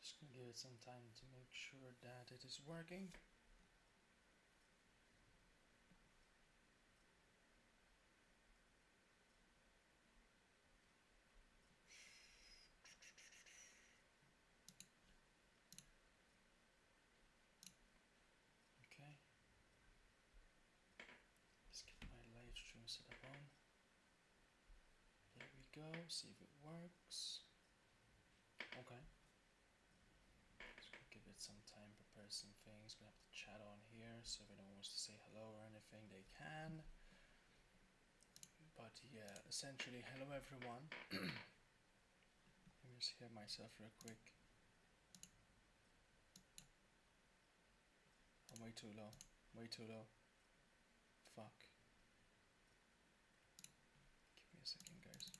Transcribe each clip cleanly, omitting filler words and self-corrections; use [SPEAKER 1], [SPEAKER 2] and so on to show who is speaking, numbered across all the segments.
[SPEAKER 1] Just gonna give it some time to make sure that it is working. Okay. Let's get my live stream set up on. There we go. See if it works. Okay. Just gonna give it some time, prepare some things. Gonna have the chat on here, so if anyone wants to say hello or anything, they can. But yeah, essentially, hello everyone. Let me just hear myself real quick. I'm way too low. Way too low. Fuck. Give me a second, guys.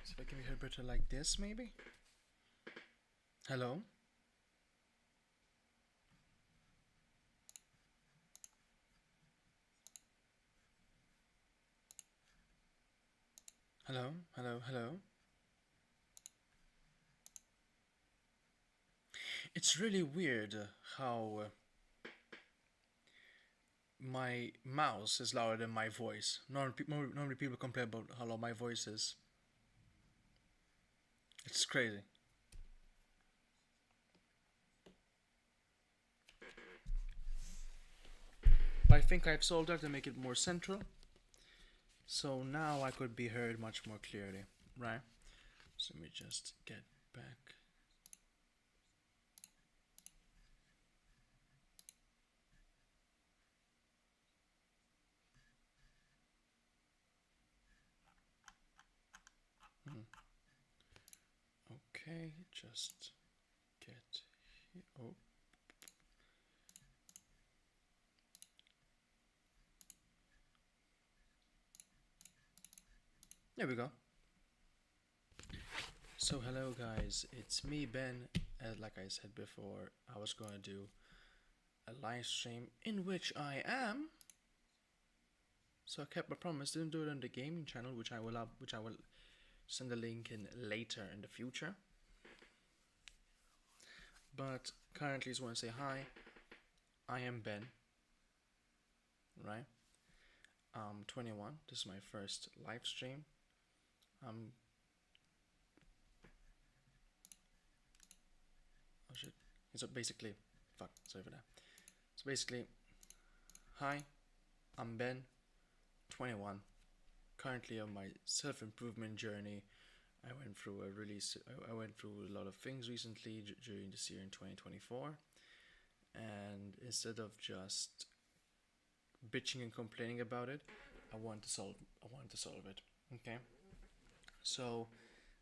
[SPEAKER 1] So if I can be heard better like this, maybe? Hello? Hello? Hello? Hello? It's really weird how my mouse is louder than my voice. Normally people complain about how loud my voice is. It's crazy. But I think I've solved that to make it more central. So now I could be heard much more clearly, right? So let me just get back. Okay, just get here. Oh. There we go. So hello guys, it's me Ben. Like I said before, I was going to do a live stream in which I am. So I kept my promise, didn't do it on the gaming channel, which I will send a link in later in the future. But currently just want to say hi. I am Ben. Right? I'm 21. This is my first live stream. Oh shit. So basically, fuck, sorry for that. So basically, hi, I'm Ben, 21. Currently on my self-improvement journey. I went through a lot of things recently during this year in 2024, and instead of just bitching and complaining about it, I want to solve it. Okay, so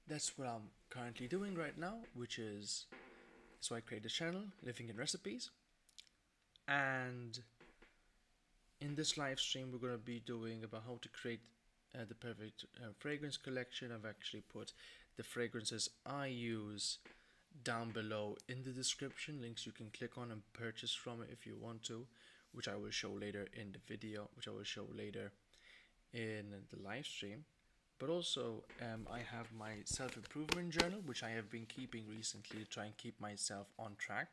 [SPEAKER 1] that's what I'm currently doing right now, which is so I create a channel, Living in Recipes, and in this live stream we're going to be doing about how to create the perfect fragrance collection. I've actually put the fragrances I use down below in the description, links you can click on and purchase from it if you want to, which I will show later in the video, which I will show later in the live stream. But also I have my self-improvement journal, which I have been keeping recently to try and keep myself on track.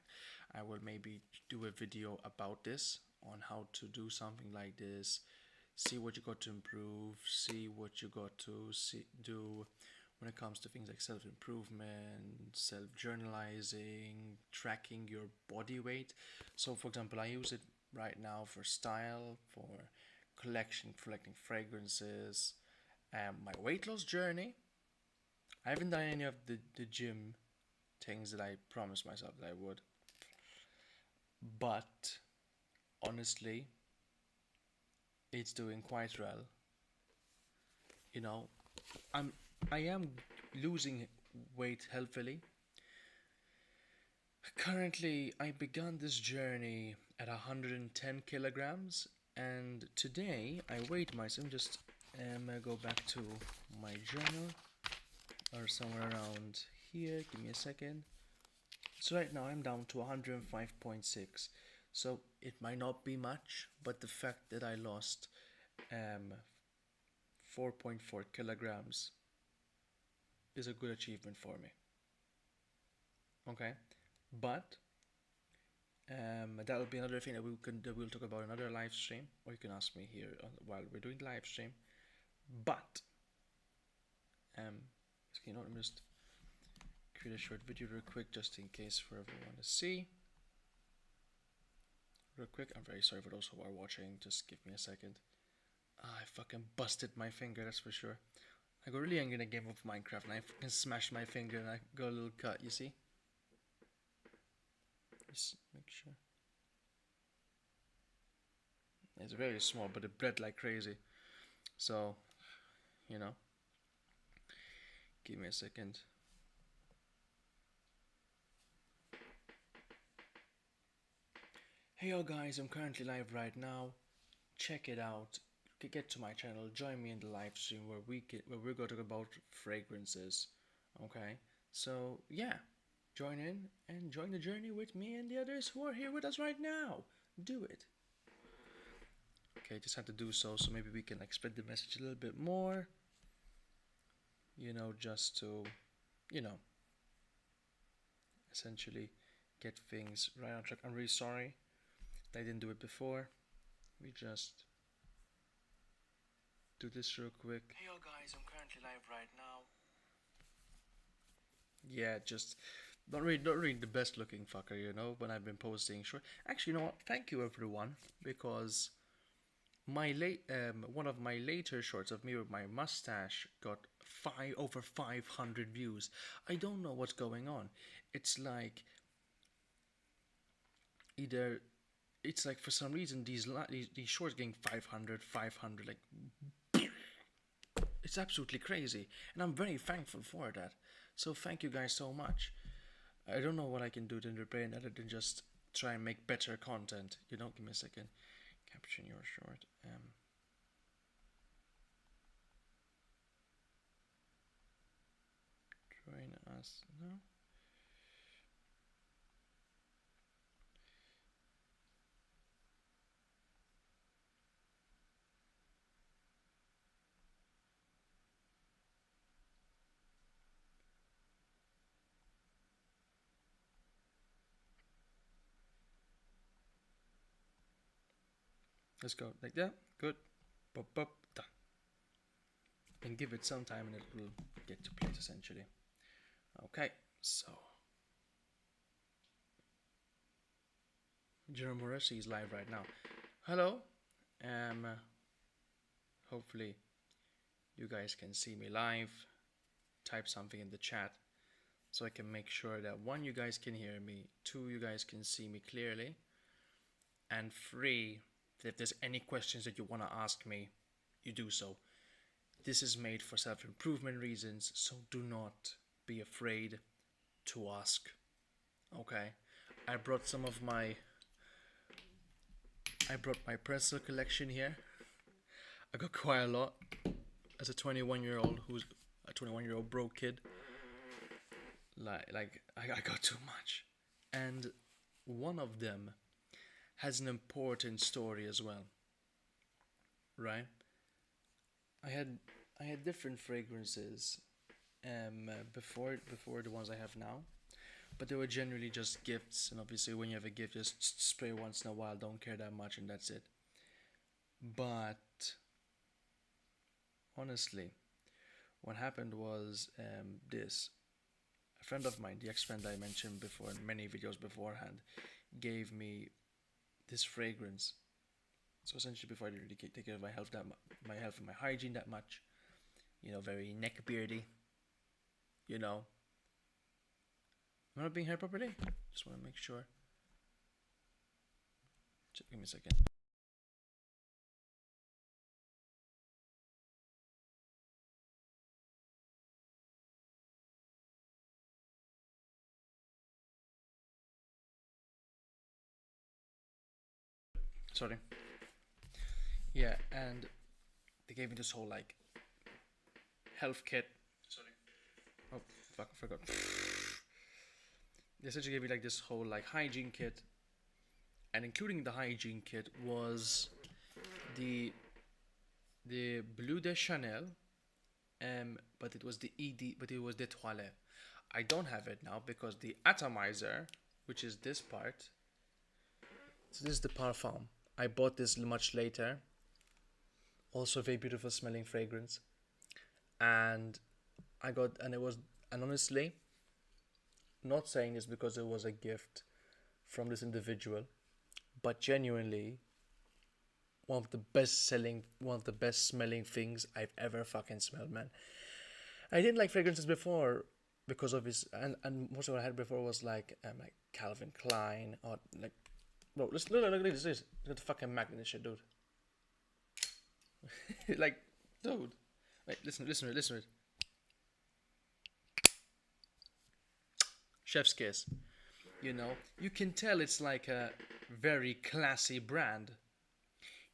[SPEAKER 1] I will maybe do a video about this, on how to do something like this, see what you got to improve, see what you got to do when it comes to things like self-improvement, self-journalizing, tracking your body weight. So for example, I use it right now for style, for collecting fragrances, my weight loss journey. I haven't done any of the gym things that I promised myself that I would, but honestly it's doing quite well. You know, I am losing weight healthily. Currently I began this journey at 110 kilograms, and today I weighed myself. Just go back to my journal, or somewhere around here, give me a second. So right now I'm down to 105.6. So it might not be much, but the fact that I lost 4.4 kilograms is a good achievement for me. Okay, but that'll be another thing that we'll talk about another live stream, or you can ask me here while we're doing the live stream. But you know, let me just create a short video real quick, just in case for everyone to see. Real quick, I'm very sorry for those who are watching. Just give me a second. I fucking busted my finger, that's for sure. I got really angry in a game of Minecraft and I fucking smashed my finger and I got a little cut, you see? Just make sure. It's very small, but it bled like crazy. So, you know. Give me a second. Hey yo guys, I'm currently live right now. Check it out. Get to my channel, join me in the live stream where we're going to talk about fragrances. Okay? So yeah, join in and join the journey with me and the others who are here with us right now. Do it. Okay, just had to do so maybe we can like spread the message a little bit more. You know, just to, you know, essentially get things right on track. I'm really sorry I didn't do it before. We just do this real quick. Hey yo guys, I'm currently live right now. Yeah, just not really the best looking fucker, you know, when I've been posting short. Actually, you know what? Thank you everyone, because my one of my later shorts of me with my mustache got over 500 views. I don't know what's going on. It's like either it's like for some reason these shorts getting 500 like it's absolutely crazy, and I'm very thankful for that. So thank you guys so much. I don't know what I can do to repair other than just try and make better content. You know, give me a second. Caption your short. Join us now. Let's go like that. Good. Pop, pop, done. And give it some time and it will get to place essentially. Okay, so Jerome Morrissey is live right now. Hello. Hopefully you guys can see me live. Type something in the chat so I can make sure that 1, you guys can hear me, 2, you guys can see me clearly, and 3, if there's any questions that you want to ask me, you do so. This is made for self-improvement reasons, so do not be afraid to ask. Okay, I brought my pencil collection here. I got quite a lot as a 21-year-old who's a 21-year-old broke kid. Like I got too much, and one of them has an important story as well. Right? I had different fragrances before the ones I have now, but they were generally just gifts, and obviously when you have a gift, just spray once in a while, don't care that much, and that's it. But honestly, what happened was this. A friend of mine, the ex-friend I mentioned before in many videos beforehand, gave me this fragrance. So essentially, before I didn't really take care of my health and my hygiene that much, you know, very neck beardy, you know. Am I not being heard properly? Just want to make sure. Just give me a second. Sorry. Yeah, and they gave me this whole like health kit. Sorry. Oh fuck, I forgot. They essentially gave me like this whole like hygiene kit and including the hygiene kit was the Bleu de Chanel, but it was the ED, but it was the Toilette. I don't have it now because the atomizer, which is this part, so this is the parfum. I bought this much later. Also, a very beautiful smelling fragrance, and I got, and it was, and honestly, not saying this because it was a gift from this individual, but genuinely one of the best smelling things I've ever fucking smelled, man. I didn't like fragrances before because of his, and most of what I had before was like Calvin Klein or like, bro, look at this, look at the fucking magnet and shit, dude. Like, dude, wait, listen to it. Chef's kiss. You know, you can tell it's like a very classy brand.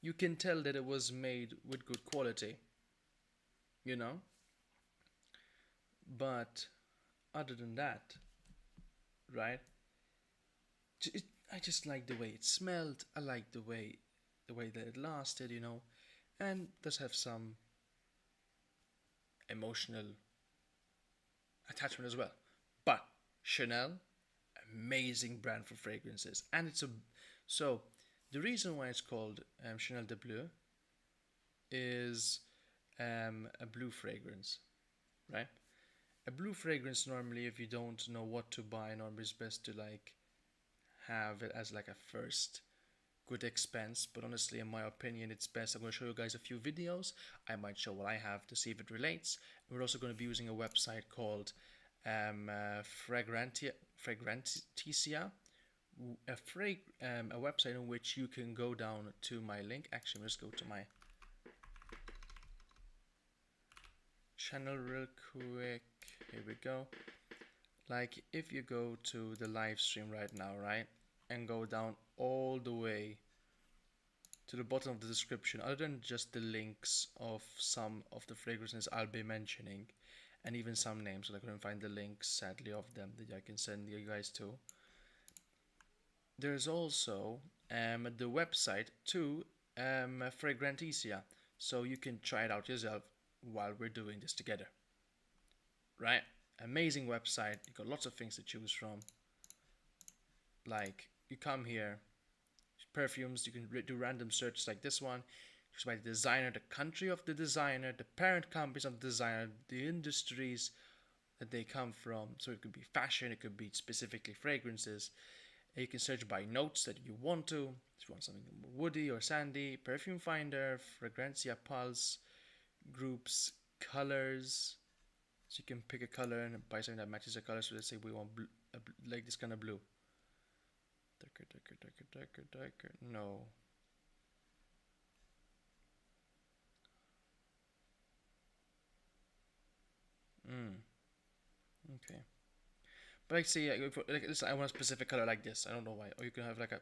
[SPEAKER 1] You can tell that it was made with good quality, you know? But other than that, right? I just like the way it smelled. I like the way that it lasted, you know, and does have some emotional attachment as well. But Chanel, amazing brand for fragrances, and it's a so the reason why it's called Chanel de Bleu is a blue fragrance, right? A blue fragrance normally, if you don't know what to buy, normally it's best to like have it as like a first good expense. But honestly, in my opinion, it's best. I'm going to show you guys a few videos. I might show what I have to see if it relates. We're also going to be using a website called Fragrantia, a website in which you can go down to my link. Actually, let's go to my channel real quick. Here we go. Like, if you go to the live stream right now, right, and go down all the way to the bottom of the description, other than just the links of some of the fragrances I'll be mentioning, and even some names, so I couldn't find the links, sadly, of them that I can send you guys to. There's also the website to Fragranticia, so you can try it out yourself while we're doing this together. Right? Amazing website. You got lots of things to choose from. Like, you come here, perfumes, you can do random searches like this one. Choose by the designer, the country of the designer, the parent companies of the designer, the industries that they come from. So it could be fashion, it could be specifically fragrances. And you can search by notes that you want to. If you want something more woody or sandy, perfume finder, fragrantia pulse, groups, colors. So you can pick a color and buy something that matches a color. So let's say we want blue, like this kind of blue. Darker. No. Okay. But like say, like this, I want a specific color like this. I don't know why. Or you can have like a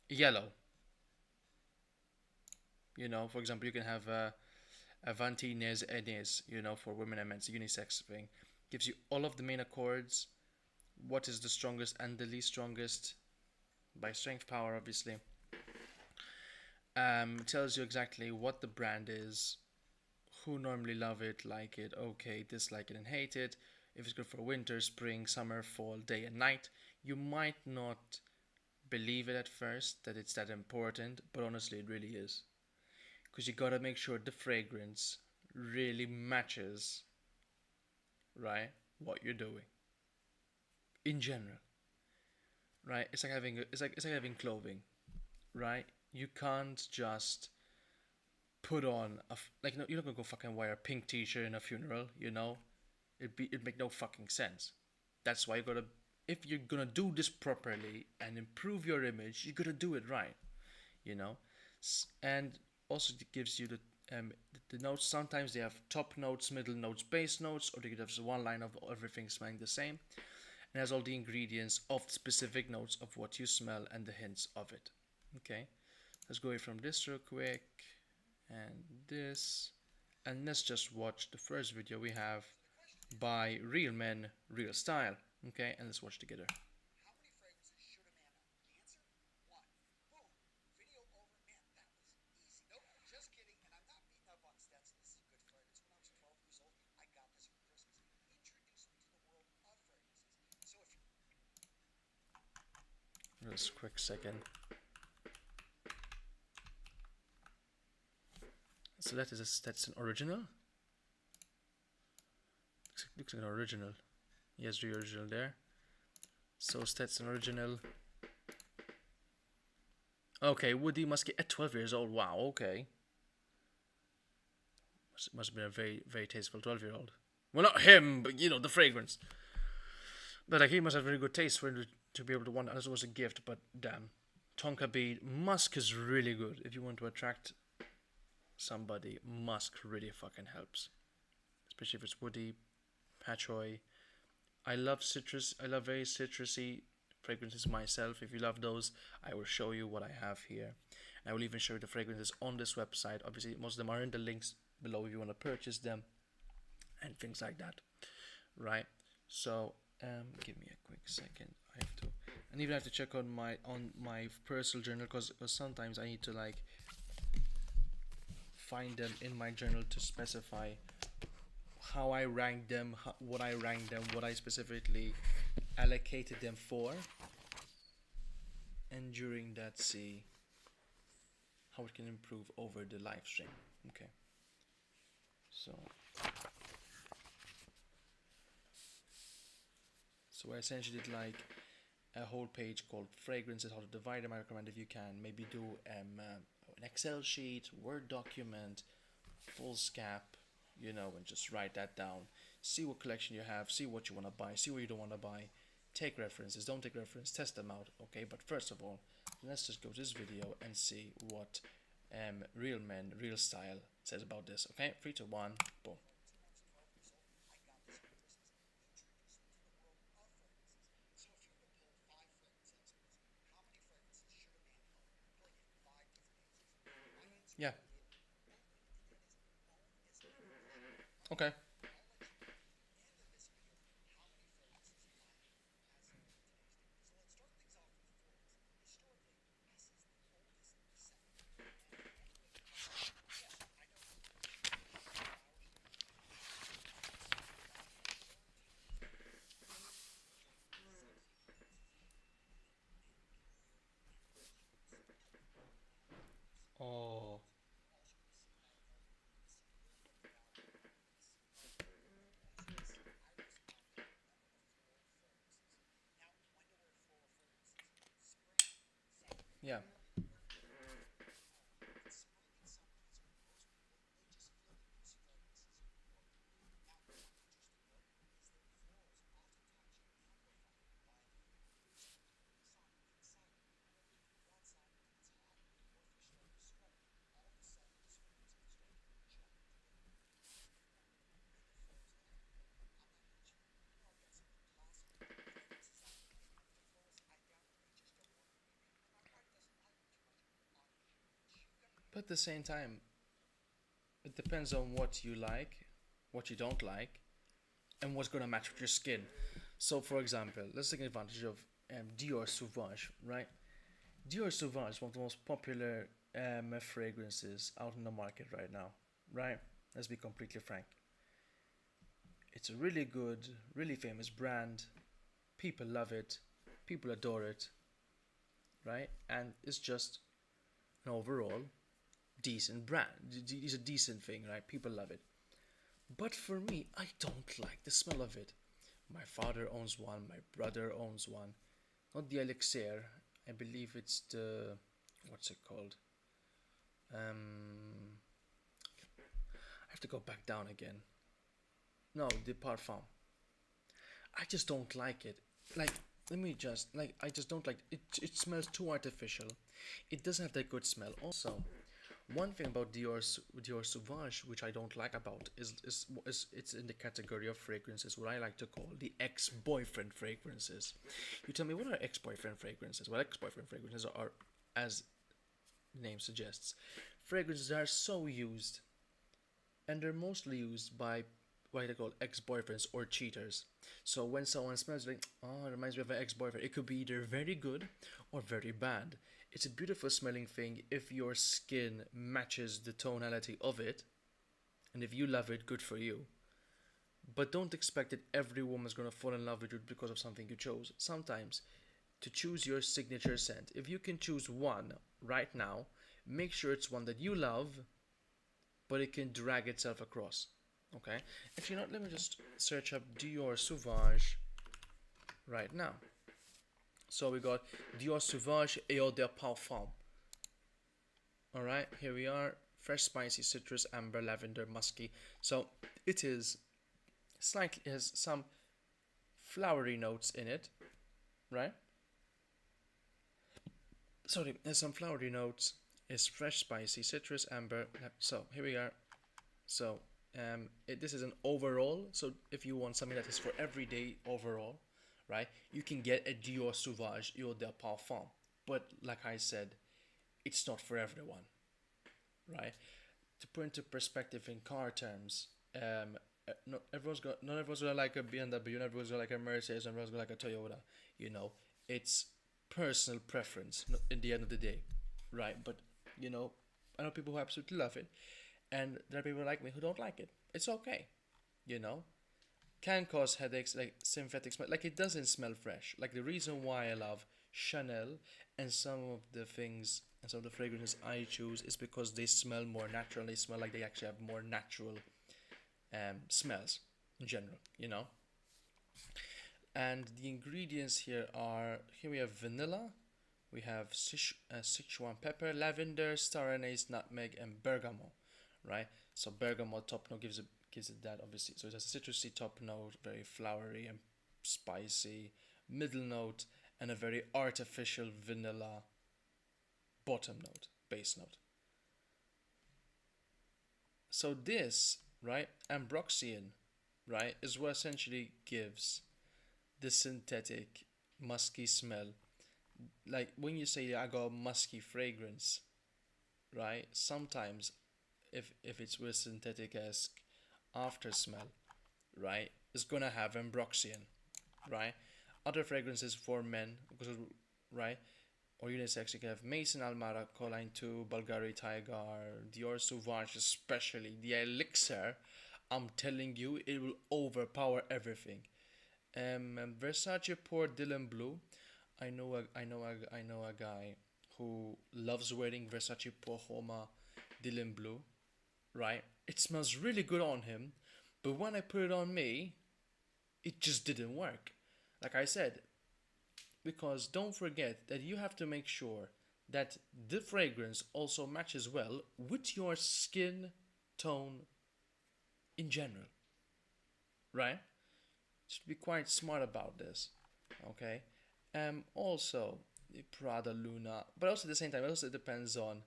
[SPEAKER 1] yellow. You know, for example, you can have a Vantines Enes, you know, for women and men. It's a unisex thing. Gives you all of the main accords, what is the strongest and the least strongest, by strength power, obviously. Tells you exactly what the brand is, who normally love it, like it, okay, dislike it, and hate it. If it's good for winter, spring, summer, fall, day, and night. You might not believe it at first that it's that important, but honestly, it really is. Because you gotta make sure the fragrance really matches, right, what you're doing in general, right? It's like having clothing, right? You can't just put on like, no, you're not gonna go fucking wear a pink t-shirt in a funeral, you know. It'd make no fucking sense. That's why you gotta, if you're gonna do this properly and improve your image, you gotta do it right, you know. And also it gives you the notes. Sometimes they have top notes, middle notes, base notes, or they could have one line of everything smelling the same. And has all the ingredients of the specific notes of what you smell and the hints of it. Okay, let's go away from this real quick and this, and let's just watch the first video we have by Real Men, Real Style. Okay, and let's watch together. Just a quick second. So that's an original. Looks like an original. Yes, the original there. So that's an original. Okay, Woody Muskie at 12 years old. Wow, okay. Must have been a very, very tasteful 12-year-old. Well, not him, but you know, the fragrance. But like, he must have very good taste for him to be able to want that as was a gift, but damn. Tonka bead. Musk is really good. If you want to attract somebody, musk really fucking helps. Especially if it's woody, patchouli. I love citrus. I love very citrusy fragrances myself. If you love those, I will show you what I have here. I will even show you the fragrances on this website. Obviously, most of them are in the links below if you want to purchase them and things like that, right? So give me a quick second. I have to, and even have to check on my personal journal because sometimes I need to like find them in my journal to specify how I rank them, what I rank them, what I specifically allocated them for, and during that see how it can improve over the live stream. Okay. So I essentially did like a whole page called fragrances, how to divide them. I recommend if you can maybe do an Excel sheet, Word document, full scap, you know, and just write that down. See what collection you have, see what you want to buy, see what you don't want to buy. Take references, don't take reference, test them out, okay? But first of all, let's just go to this video and see what Real Men, Real Style says about this, okay? 3, 2, 1, boom. Yeah. Okay. Oh. Yeah. But at the same time, it depends on what you like, what you don't like, and what's gonna match with your skin. So, for example, let's take advantage of Dior Sauvage, right? Dior Sauvage is one of the most popular fragrances out in the market right now, right? Let's be completely frank. It's a really good, really famous brand. People love it, people adore it, right? And it's just an overall decent brand. It's a decent thing, right? People love it. But for me, I don't like the smell of it. My father owns one, my brother owns one. Not the Elixir, I believe it's the, what's it called? I have to go back down again. No, the Parfum. I just don't like it. Like, let me just, like, I just don't like it. It smells too artificial. It doesn't have that good smell. Also, one thing about Dior Sauvage, which I don't like about, is it's in the category of fragrances, what I like to call the ex-boyfriend fragrances. You tell me, what are ex-boyfriend fragrances? Well, ex-boyfriend fragrances are, as the name suggests, fragrances that are so used, and they're mostly used by what they call ex-boyfriends or cheaters. So when someone smells like, oh, it reminds me of an ex-boyfriend, it could be either very good or very bad. It's a beautiful smelling thing if your skin matches the tonality of it, and if you love it, good for you. But don't expect that every woman's gonna fall in love with you because of something you chose. Sometimes to choose your signature scent. If you can choose one right now, make sure it's one that you love, but it can drag itself across. Okay? Actually, not. Let me just search up Dior Sauvage right now. So we got Dior Sauvage Eau de Parfum. Alright, here we are. Fresh, spicy, citrus, amber, lavender, musky. So it is slightly, it has some flowery notes in it, right? Sorry, it has some flowery notes. It's fresh, spicy, citrus, amber. So here we are. So this is an overall. So if you want something that is for everyday overall, right, you can get a Dior Sauvage Eau de Parfum. But like I said, it's not for everyone, right? To put into perspective in car terms, not everyone's gonna like a BMW, not everyone's gonna like a Mercedes, not everyone's gonna like a Toyota. You know, it's personal preference in the end of the day, right? But you know, I know people who absolutely love it, and there are people like me who don't like it. It's okay, you know. Can cause headaches like synthetic smell. Like it doesn't smell fresh. Like the reason why I love Chanel and some of the things and some of the fragrances I choose is because they smell more natural. They smell like they actually have more natural smells in general, you know. And the ingredients here we have vanilla, we have Sichuan pepper, lavender, star anise, nutmeg, and bergamot, right? So bergamot top note gives it that obviously. So it has a citrusy top note, very flowery and spicy middle note, and a very artificial vanilla bottom note, base note. So this, right, ambroxan, right, is what essentially gives the synthetic musky smell. Like when you say I got a musky fragrance, right? Sometimes if it's with synthetic esque after smell, right, it's gonna have ambroxan, right? Other fragrances for men, because right, or unisex, you can have Mason Almara, Colline 2, Bulgari Tiger, Dior Sauvage, especially the elixir. I'm telling you, it will overpower everything. Versace Port Dylan Blue. I know a guy who loves wearing Versace Port Homme Dylan Blue. Right? It smells really good on him, but when I put it on me, it just didn't work. Like I said, because don't forget that you have to make sure that the fragrance also matches well with your skin tone in general, right? Should be quite smart about this, okay? Also Prada Luna, but also at the same time, it also depends on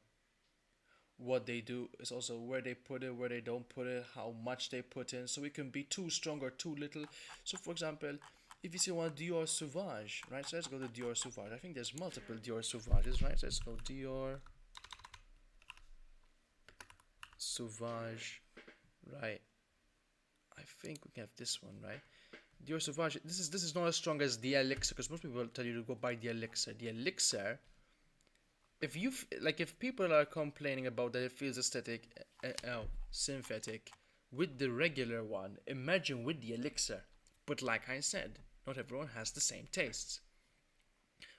[SPEAKER 1] what they do. It's also where they put it, where they don't put it, how much they put in. So it can be too strong or too little. So for example, if you see one Dior Sauvage, right? So let's go to Dior Sauvage. I think there's multiple Dior Sauvages, right? So let's go Dior Sauvage, right? I think we can have this one, right? Dior Sauvage. This is not as strong as the elixir, because most people will tell you to go buy the elixir. The elixir, if people are complaining about that it feels aesthetic, synthetic with the regular one, imagine with the elixir. But like I said, not everyone has the same tastes,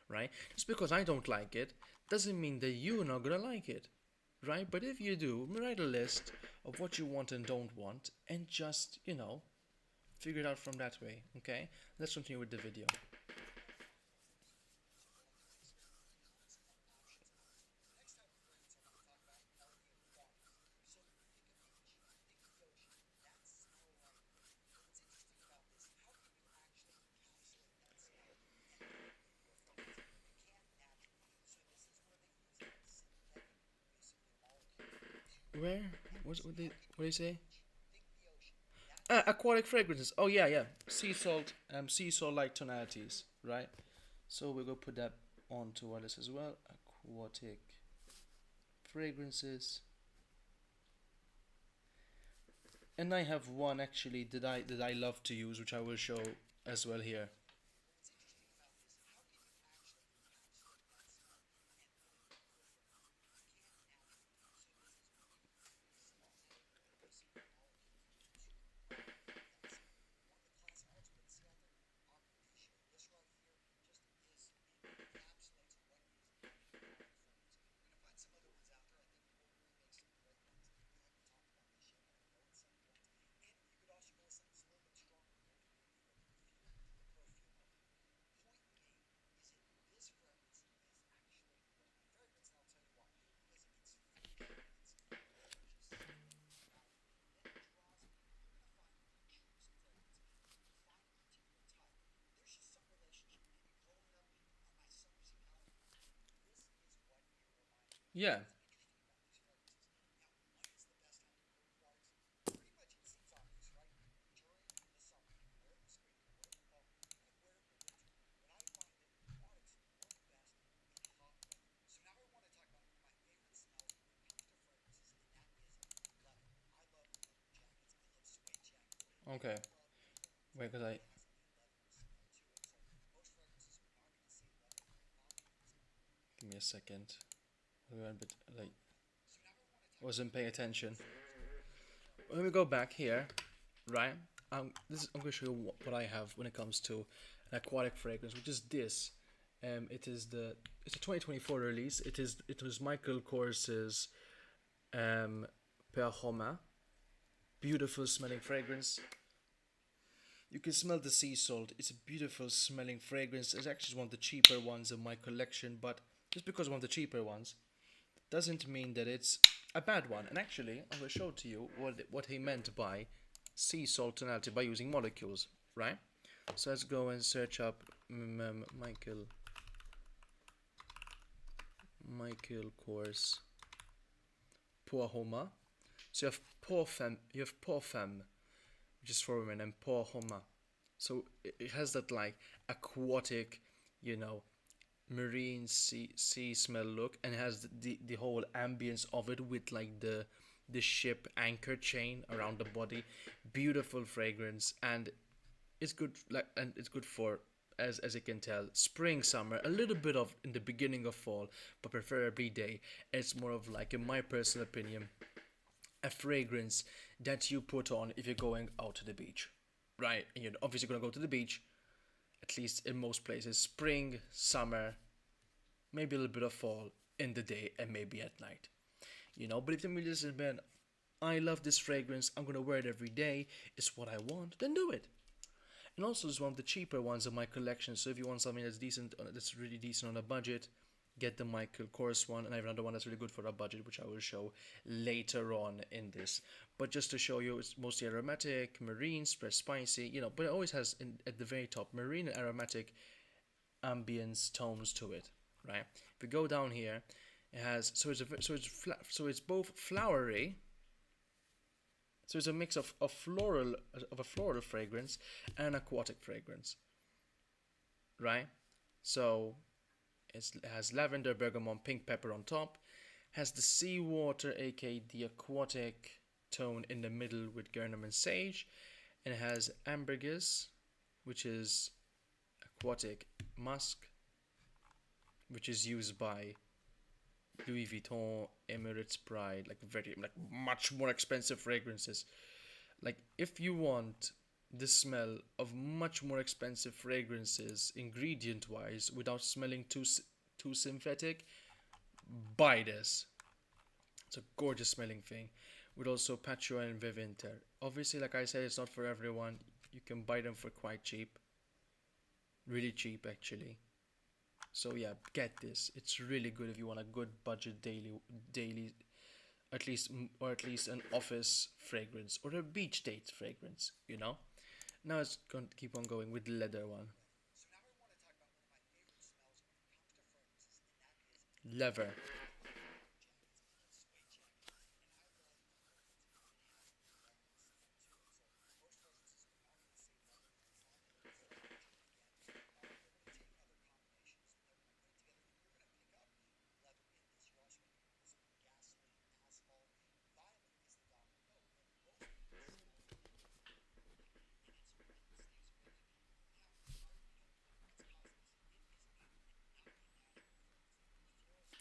[SPEAKER 1] right? Just because I don't like it doesn't mean that you're not gonna like it, right? But if you do, write a list of what you want and don't want, and just figure it out from that way. Okay, let's continue with the video. Where? What do you say? Aquatic fragrances. Oh yeah, yeah. Sea salt like tonalities, right? So we're gonna put that onto our list as well. Aquatic fragrances. And I have one actually that I love to use, which I will show as well here. Yeah. Okay. Wait, cause I give me a second. I went a bit like wasn't paying attention. When we go back here, right? I'm going to show you what I have when it comes to an aquatic fragrance, which is this. It is the it's a 2024 release. It was Michael Kors's um, Per Homme. Beautiful smelling fragrance. You can smell the sea salt. It's a beautiful smelling fragrance. It's actually one of the cheaper ones in my collection, but just because one of the cheaper ones doesn't mean that it's a bad one. And actually, I will show to you what he meant by sea salt tonality by using molecules, right? So let's go and search up Michael Kors Pour Homme. So you have Pour Femme, which is for women, and Pour Homme. So it has that like aquatic, you know, marine sea smell look, and it has the whole ambience of it with like the ship anchor chain around the body. Beautiful fragrance, and it's good for, as you can tell, spring, summer, a little bit of in the beginning of fall, but preferably day. It's more of like, in my personal opinion, a fragrance that you put on if you're going out to the beach, right? And you're obviously gonna go to the beach, at least in most places, spring, summer, maybe a little bit of fall in the day, and maybe at night. But if you tell me, listen, man, I love this fragrance, I'm gonna wear it every day, it's what I want, then do it. And also, it's one of the cheaper ones in my collection. So if you want something that's decent, that's really decent on a budget, get the Michael Kors one. And I have another one that's really good for a budget, which I will show later on in this. But just to show you, it's mostly aromatic, marine, spread spicy, But it always has at the very top marine and aromatic ambience tones to it, right? If we go down here, it has so it's both flowery, so it's a mix of a floral fragrance and aquatic fragrance, right? So it has lavender, bergamot, pink pepper on top. Has the seawater, aka the aquatic tone in the middle with geranium and sage, and it has ambergris, which is aquatic musk, which is used by Louis Vuitton, Emirates Pride, like very like much more expensive fragrances. Like if you want the smell of much more expensive fragrances ingredient wise without smelling too synthetic, buy this. It's a gorgeous smelling thing. With also Patio and Vivinter. Obviously, like I said, it's not for everyone. You can buy them for quite cheap. Really cheap actually. So yeah, get this. It's really good if you want a good budget daily at least an office fragrance or a beach date fragrance. Now it's going to keep on going with the leather one. Leather.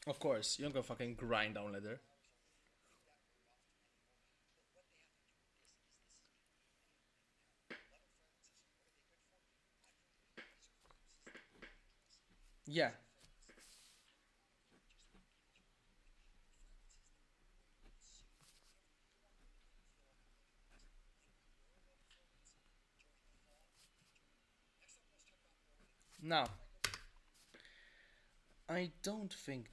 [SPEAKER 1] Of course, you don't go fucking grind down leather. Yeah. Now, I don't think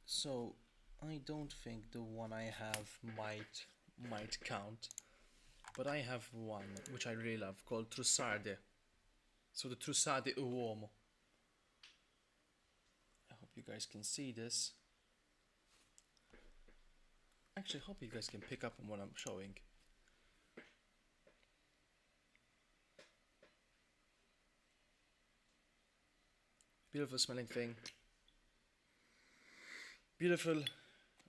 [SPEAKER 1] so. I don't think the one I have might count, but I have one which I really love called Trussardi. So the Trussardi Uomo. I hope you guys can see this. Actually, I hope you guys can pick up on what I'm showing. Beautiful smelling thing. Beautiful,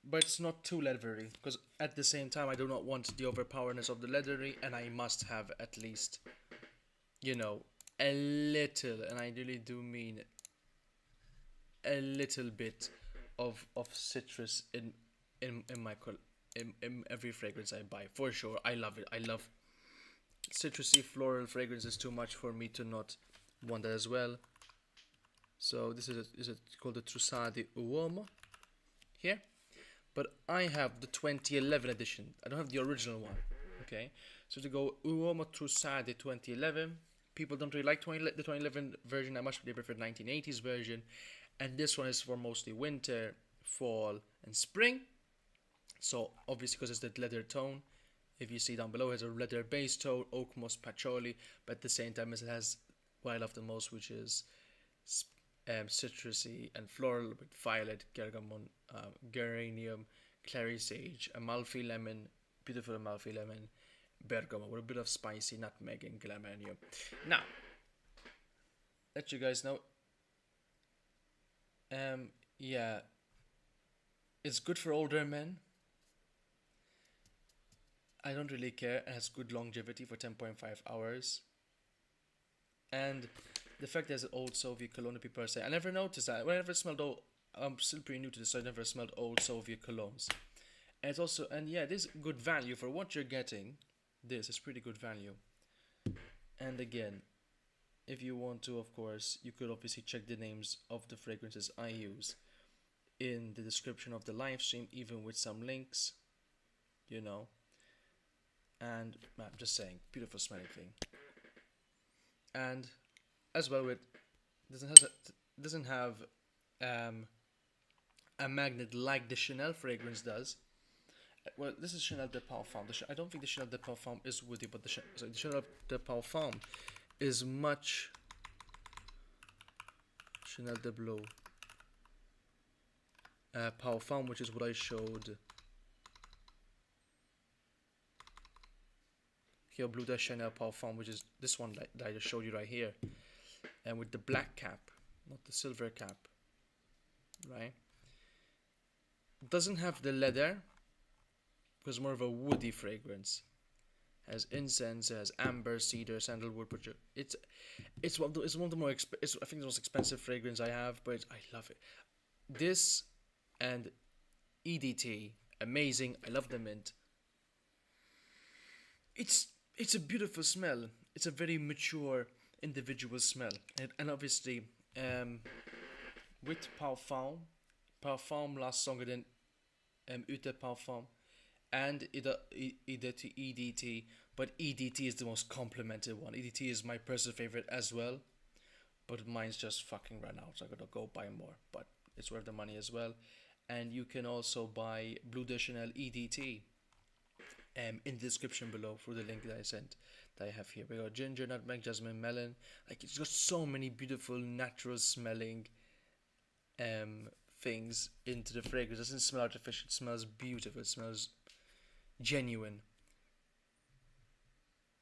[SPEAKER 1] but it's not too leathery, because at the same time I do not want the overpowerness of the leathery, and I must have at least, you know, a little, and I really do mean a little bit of citrus in my in every fragrance I buy, for sure. I love it. I love citrusy floral fragrances too much for me to not want that as well. So this is it called the Trussardi Uomo here, but I have the 2011 edition. I don't have the original one. Okay, so to go Uomo Trussardi 2011. People don't really like the 2011 version. I much prefer the 1980s version, and this one is for mostly winter, fall, and spring. So obviously, because it's the leather tone, if you see down below, it has a leather base tone, oak moss patchouli, but at the same time, it has what I love the most, which is citrusy and floral with violet, bergamot, geranium, clary sage, Amalfi lemon, beautiful Amalfi lemon, bergamot with a bit of spicy nutmeg and glamanium. Now, let you guys know. Yeah, it's good for older men. I don't really care. It has good longevity for 10.5 hours. And the fact there's an old Soviet cologne, people are saying, I never noticed that. When I never smelled old, I'm still pretty new to this, so I never smelled old Soviet colognes. And it's also, and yeah, this is good value for what you're getting. This is pretty good value. And again, if you want to, of course, you could obviously check the names of the fragrances I use in the description of the live stream, even with some links, you know. And I'm just saying, beautiful smelling thing. And as well, with doesn't have a magnet like the Chanel fragrance does. Well, this is Chanel de Parfum. I don't think the Chanel de Parfum is woody, but the Chanel de Parfum is much. Chanel de Bleu Parfum, which is what I showed here, Bleu de Chanel Parfum, which is this one that I just showed you right here, and with the black cap, not the silver cap, right? Doesn't have the leather, because more of a woody fragrance. Has incense, has amber, cedar, sandalwood. It's one of the more I think the most expensive fragrance I have, but I love it. This and EDT, amazing. I love the mint. It's a beautiful smell. It's a very mature individual smell, and obviously, with parfum lasts longer than Eau de Parfum and EDT, but EDT is the most complimented one. EDT is my personal favorite as well, but mine's just fucking run out, so I gotta go buy more, but it's worth the money as well. And you can also buy Bleu de Chanel EDT in the description below through the link that I sent, that I have here. We got ginger, nutmeg, jasmine, melon. Like, it's got so many beautiful natural smelling things into the fragrance. It doesn't smell artificial, it smells beautiful, it smells genuine,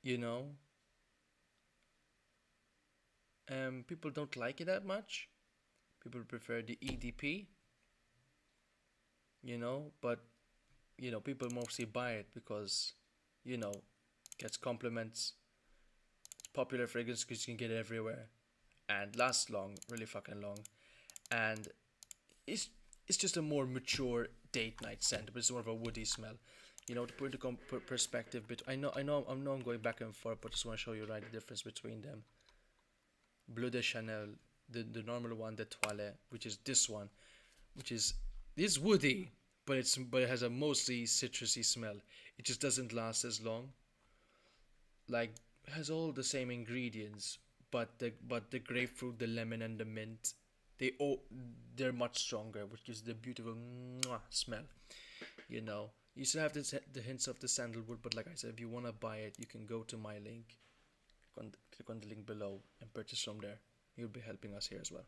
[SPEAKER 1] you know. People don't like it that much. People prefer the EDP, you know, but you know, people mostly buy it because, you know, gets compliments, popular fragrance because you can get it everywhere, and lasts long, really fucking long, and it's just a more mature date night scent, but it's more of a woody smell. You know, to put into perspective, but I know I'm going back and forth, but just want to show you right the difference between them. Bleu de Chanel, the normal one, the Toilette, which is this one, which is woody, but it has a mostly citrusy smell. It just doesn't last as long. Like, it has all the same ingredients, but the grapefruit, the lemon, and the mint, they're much stronger, which gives the beautiful smell. You know, you still have the hints of the sandalwood, but like I said, if you wanna buy it, you can go to my link, click on the link below, and purchase from there. You'll be helping us here as well.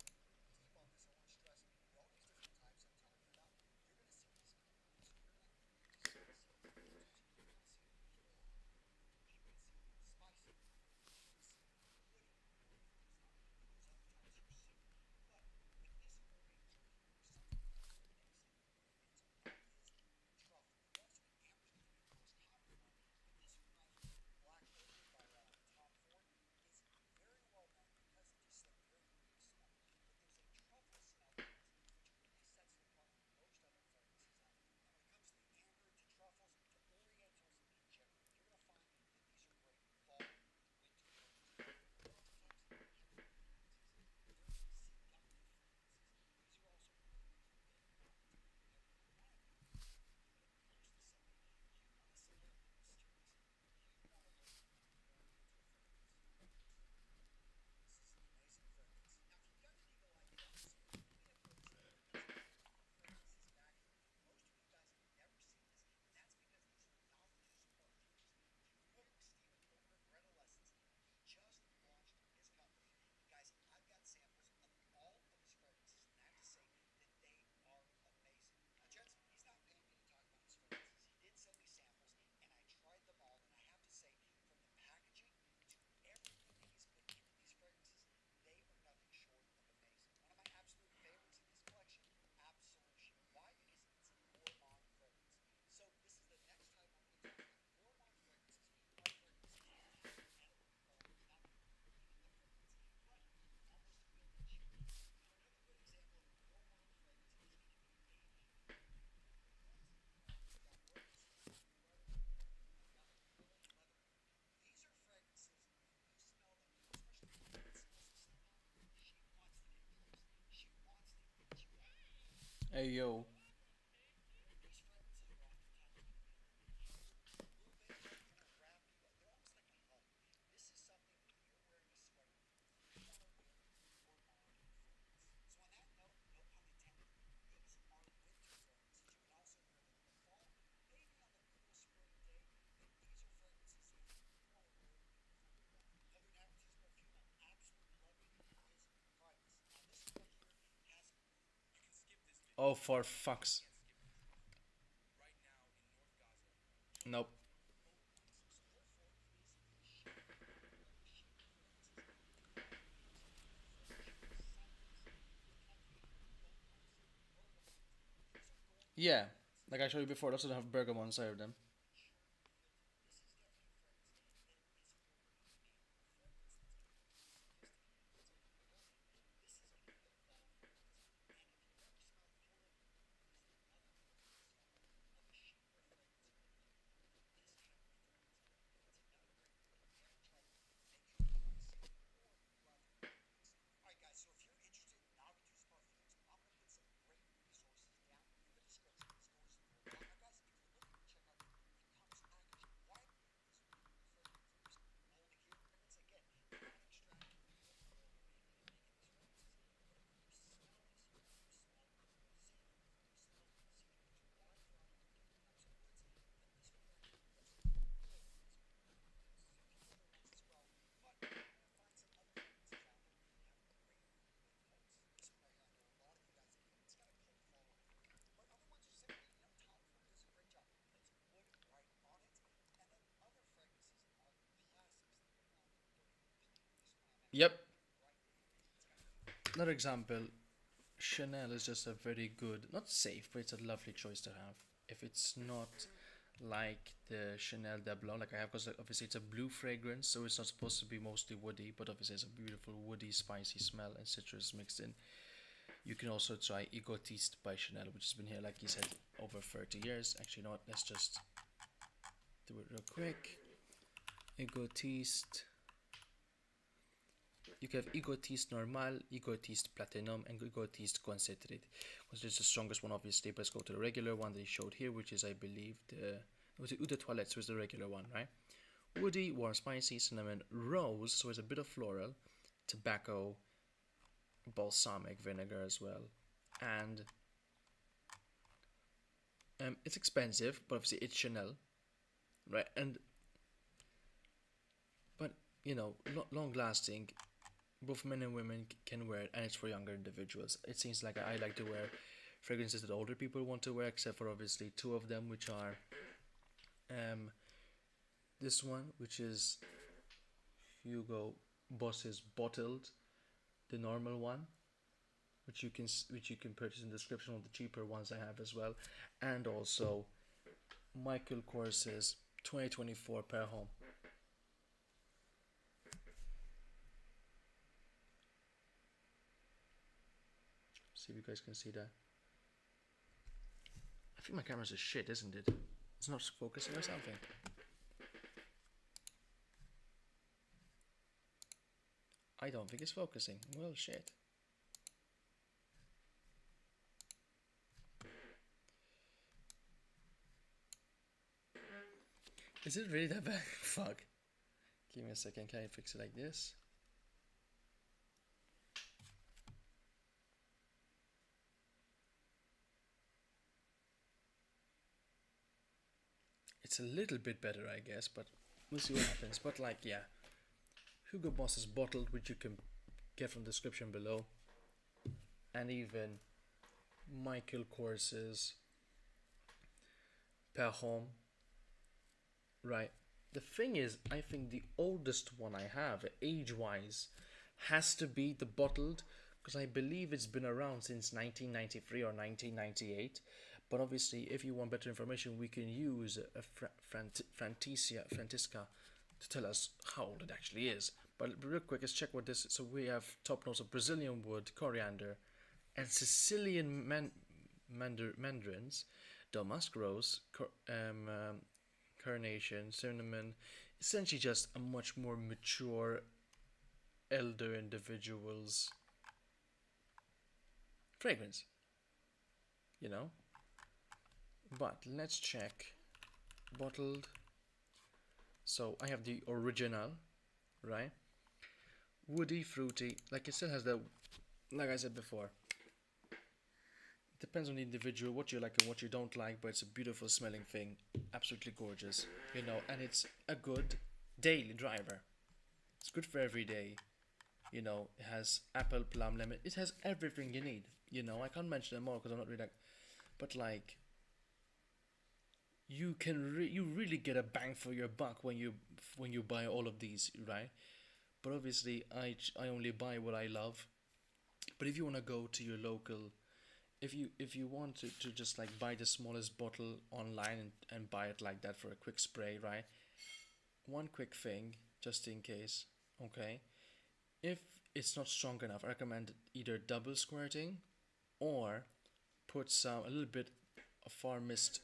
[SPEAKER 1] Hey yo. Oh, for fucks. Nope. Yeah, like I showed you before, those don't have bergamot inside of them. Yep. Another example, Chanel is just a very good, not safe, but it's a lovely choice to have. If it's not like the Chanel de Blanc, like I have, because obviously it's a blue fragrance, so it's not supposed to be mostly woody, but obviously it's a beautiful woody, spicy smell and citrus mixed in. You can also try Egotiste by Chanel, which has been here, like you said, over 30 years. Actually, you know what? Let's just do it real quick. Egotiste. You can have Egotiste Normal, Egotiste Platinum, and Egotiste Concentrate. Which is the strongest one, obviously, but let's go to the regular one that he showed here, which is, I believe, the... Was it Eau de Toilette, so it's the regular one, right? Woody, warm, spicy, cinnamon, rose, so it's a bit of floral, tobacco, balsamic vinegar as well. And it's expensive, but obviously it's Chanel, right? And but you know, long lasting. Both men and women can wear it, and it's for younger individuals. It seems like I like to wear fragrances that older people want to wear, except for obviously two of them, which are um, this one, which is Hugo Boss's bottled, the normal one, which you can purchase in the description. Of the cheaper ones I have as well, and also Micheal Kors's 2024 per home. See if you guys can see that. I think my camera's a shit, isn't it? It's not focusing or something. I don't think it's focusing. Well, shit. Is it really that bad? Fuck. Give me a second. Can I fix it like this? It's a little bit better, I guess, but we'll see what happens. But like, yeah, Hugo Boss is bottled, which you can get from the description below, and even Micheal Kors's per home. Right. The thing is, I think the oldest one I have, age-wise, has to be the bottled, because I believe it's been around since 1993 or 1998. But obviously, if you want better information, we can use a Frantisca to tell us how old it actually is. But real quick, let's check what this is. So we have top notes of Brazilian wood, coriander, and Sicilian mandarins, damask rose, carnation, cinnamon. Essentially, just a much more mature, elder individual's fragrance. you know. But let's check bottled. So I have the original, right? Woody, fruity. Like it still has the, like I said before, depends on the individual what you like and what you don't like, but it's a beautiful smelling thing, absolutely gorgeous, you know, and it's a good daily driver. It's good for every day, you know. It has apple, plum, lemon. It has everything you need, you know. I can't mention them all because I'm not really like, but like you really get a bang for your buck when you buy all of these, right? But obviously, I only buy what I love. But if you want to go to your local, if you want to just like buy the smallest bottle online and buy it like that for a quick spray, right? One quick thing, just in case, okay? If it's not strong enough, I recommend either double squirting or put some a little bit of far mist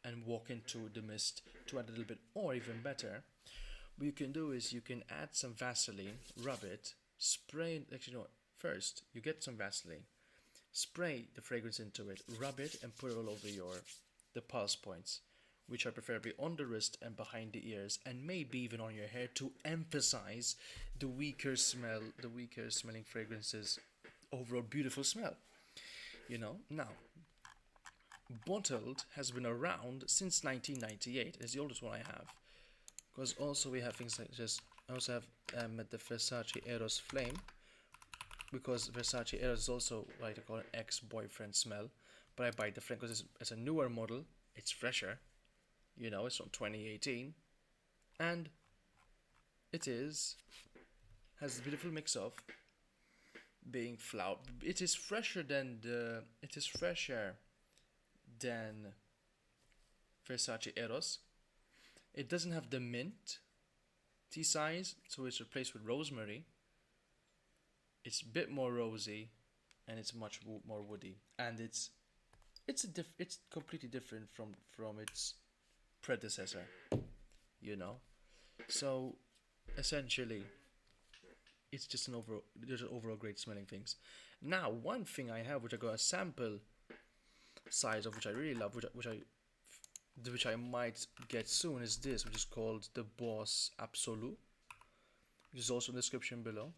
[SPEAKER 1] and walk into the mist to add a little bit, or even better, what you can do is you can add some Vaseline, rub it, spray. Actually, no. First, you get some Vaseline, spray the fragrance into it, rub it, and put it all over your the pulse points, which are preferably on the wrist and behind the ears, and maybe even on your hair to emphasize the weaker smelling fragrances, overall beautiful smell. You know. Now, bottled has been around since 1998. It's the oldest one I have. Because also we have things like just, I also have the Versace Eros Flame, because Versace Eros is also what I call an ex-boyfriend smell, but I buy the flame because it's a newer model, it's fresher, you know, it's from 2018, and it has a beautiful mix of being flower. It is fresher than Versace Eros. It doesn't have the mint tea size, so it's replaced with rosemary. It's a bit more rosy, and it's much more woody, and it's completely different from its predecessor, you know. So essentially, it's just an overall great smelling things. Now, one thing I have, which I got a sample size of, which I really love, which I might get soon, is this, which is called the Boss Absolu, which is also in the description below.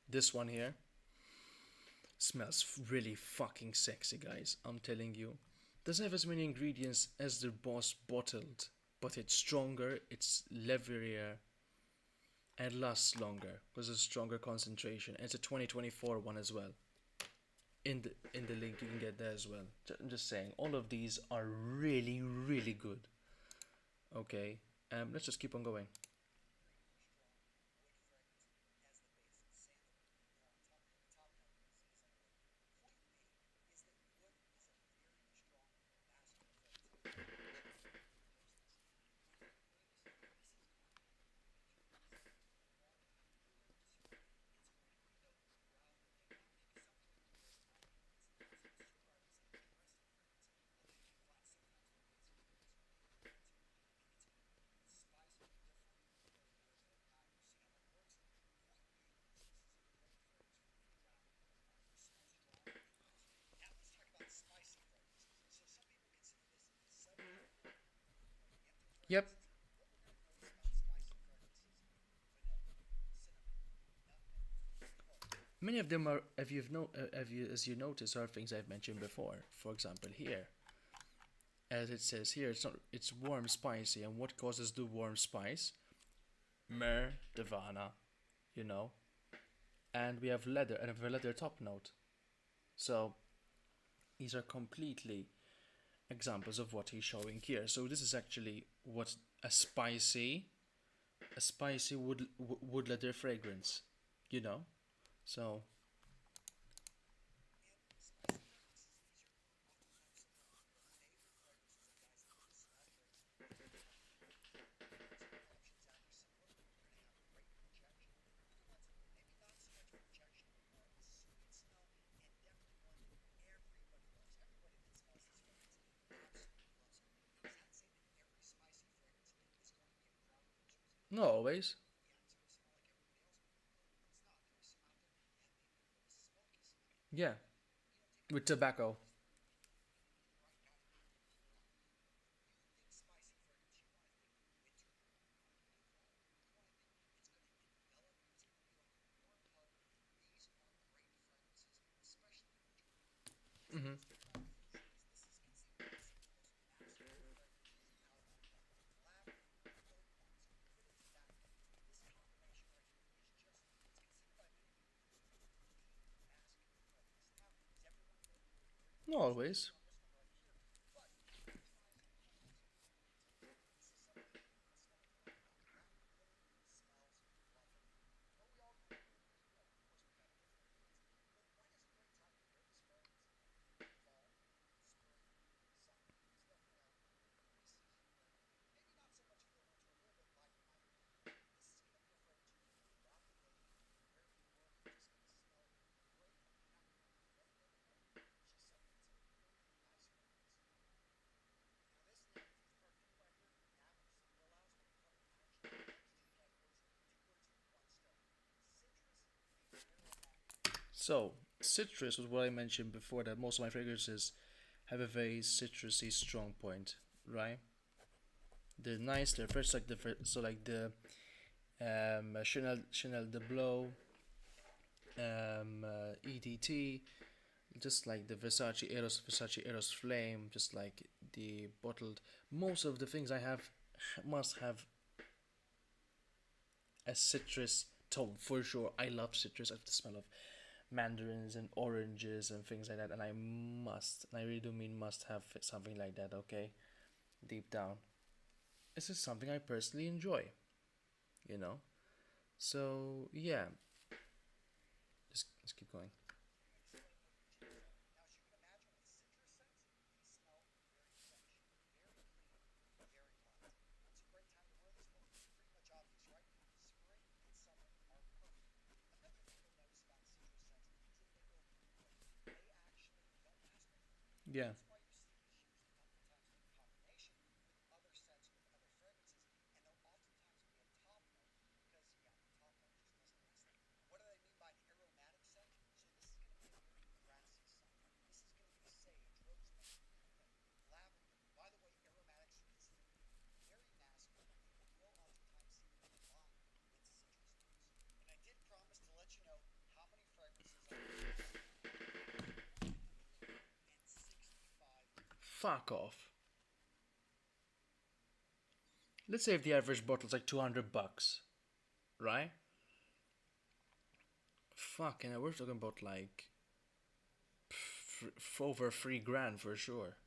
[SPEAKER 1] This one here smells really fucking sexy, guys. I'm telling you. Doesn't have as many ingredients as the Boss bottled, but it's stronger, it's leverier, and lasts longer because it's a stronger concentration. And it's a 2024 one as well. In the link you can get there as well. I'm just saying, all of these are really really good. Okay, let's just keep on going. Yep. Many of them are, as you notice, are things I've mentioned before. For example, here, as it says here, it's warm, spicy, and what causes the warm spice? Myrrh, Devana, you know, and we have leather, and a leather top note. So these are completely examples of what he's showing here. So this is actually what a spicy wood leather fragrance, you know. So not always. Yeah, with tobacco. Not always. So, citrus was what I mentioned before, that most of my fragrances have a very citrusy strong point, right? They're nice, they're fresh, like so like the Chanel de Bleu, EDT, just like the Versace Eros Flame, just like the bottled. Most of the things I have must have a citrus tone for sure. I love citrus. I love the smell of mandarins and oranges and things like that, and I really do mean must have something like that. Okay, deep down, this is something I personally enjoy. You know, so yeah, just keep going. Yeah. Fuck off. Let's say if the average bottle's like $200, right? Fucking, we're talking about like over 3 grand for sure.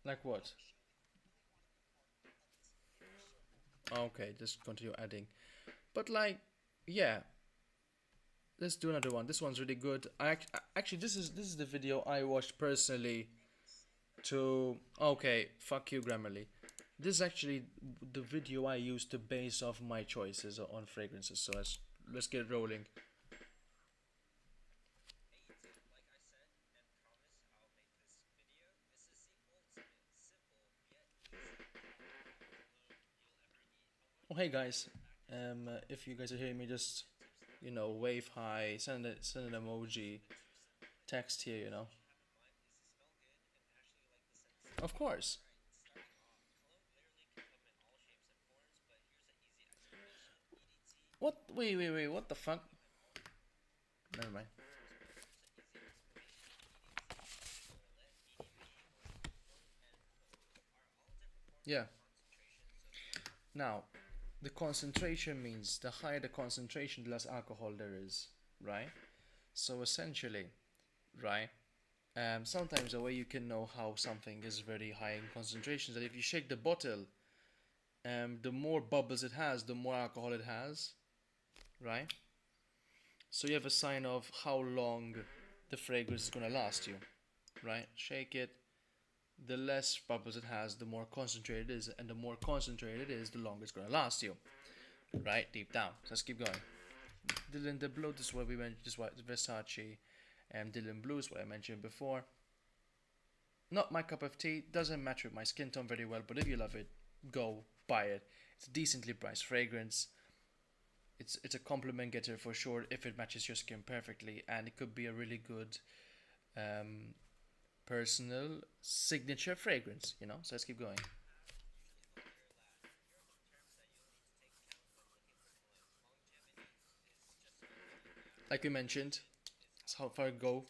[SPEAKER 1] Like what? Okay, just continue adding. But like, yeah, let's do another one. This one's really good. Actually, this is the video I watched personally to. Okay, fuck you, Grammarly. This is actually the video I used to base off my choices on fragrances. So let's get rolling. Oh hey guys, if you guys are hearing me, just wave hi, send an emoji, text here. Of course. What? Wait. What the fuck? Never mind. Yeah. Now, the concentration means the higher the concentration, the less alcohol there is, right? So essentially, right? Sometimes the way you can know how something is very high in concentration is that if you shake the bottle, the more bubbles it has, the more alcohol it has, right? So you have a sign of how long the fragrance is gonna last you, right? Shake it. The less bubbles it has, the more concentrated it is, and the more concentrated it is, the longer it's gonna last you, right? Deep down. So let's keep going. Dylan the Blue, this is what we mentioned. This is what Versace and Dylan Blue is what I mentioned before. Not my cup of tea, doesn't match with my skin tone very well, but if you love it, go buy it. It's a decently priced fragrance. It's a compliment getter for sure if it matches your skin perfectly, and it could be a really good um, personal signature fragrance, you know? So let's keep going. Like we mentioned, that's how far I go.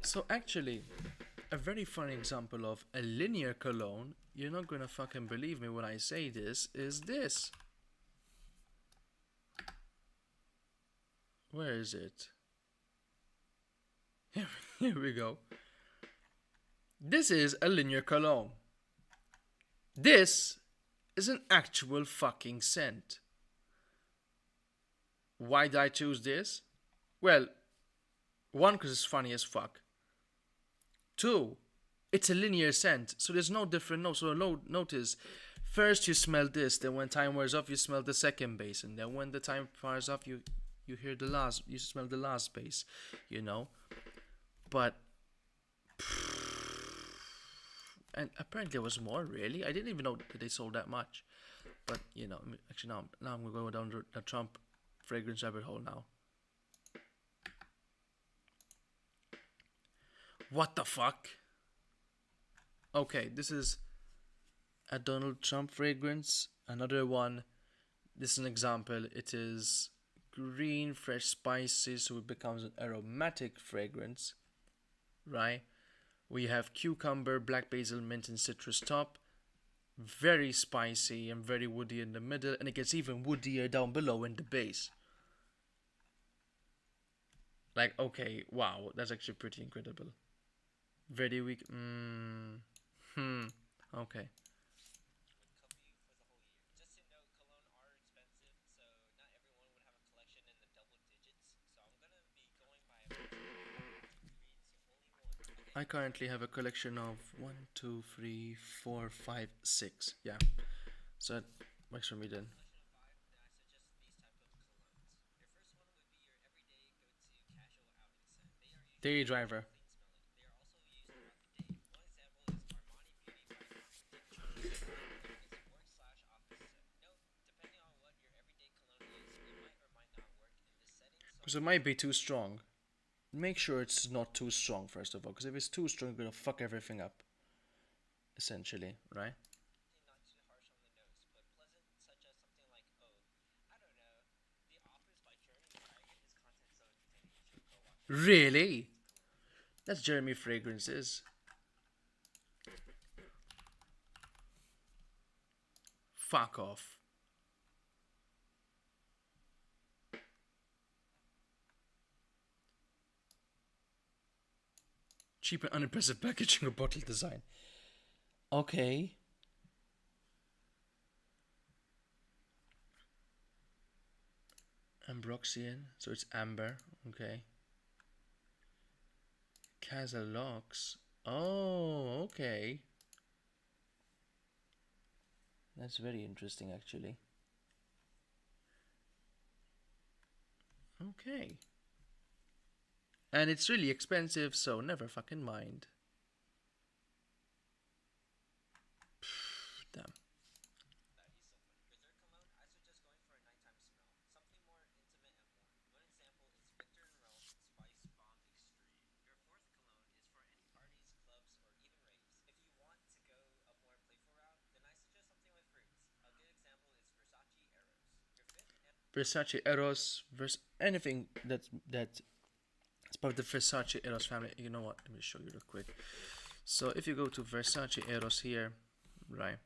[SPEAKER 1] So actually, a very funny example of a linear cologne, you're not gonna fucking believe me when I say this, is this. Where is it? Here we go. This is a linear cologne. This is an actual fucking scent. Why did I choose this? Well, one, because it's funny as fuck. Two, it's a linear scent, so there's no different notes. So notice, first you smell this, then when time wears off, you smell the second base, and then when the time wears off, you hear the last, you smell the last base, you know. But and apparently there was more. Really, I didn't even know that they sold that much. But you know, actually now I'm gonna go down the Trump fragrance rabbit hole now. What the fuck? Okay, this is a Donald Trump fragrance. Another one. This is an example. It is green, fresh spices, so it becomes an aromatic fragrance, right? We have cucumber, black basil, mint, and citrus top. Very spicy and very woody in the middle, and it gets even woodier down below in the base. Like, okay, wow, that's actually pretty incredible. Very weak. Okay. I currently have a collection of 1, 2, 3, 4, 5, 6. Yeah. So that works for me then. Daily driver. Because it might be too strong. Make sure it's not too strong, first of all. Because if it's too strong, you're going to fuck everything up. Essentially, right? Really? That's Jeremy Fragrances. Fuck off. Cheap and unimpressive packaging or bottle design. Okay. Ambroxian. So it's amber. Okay. Casalox. Oh, okay. That's very interesting, actually. Okay. And it's really expensive, so never fucking mind. Damn. Versace Eros, anything that's part of the Versace Eros family. You know what? Let me show you real quick. So if you go to Versace Eros here, right?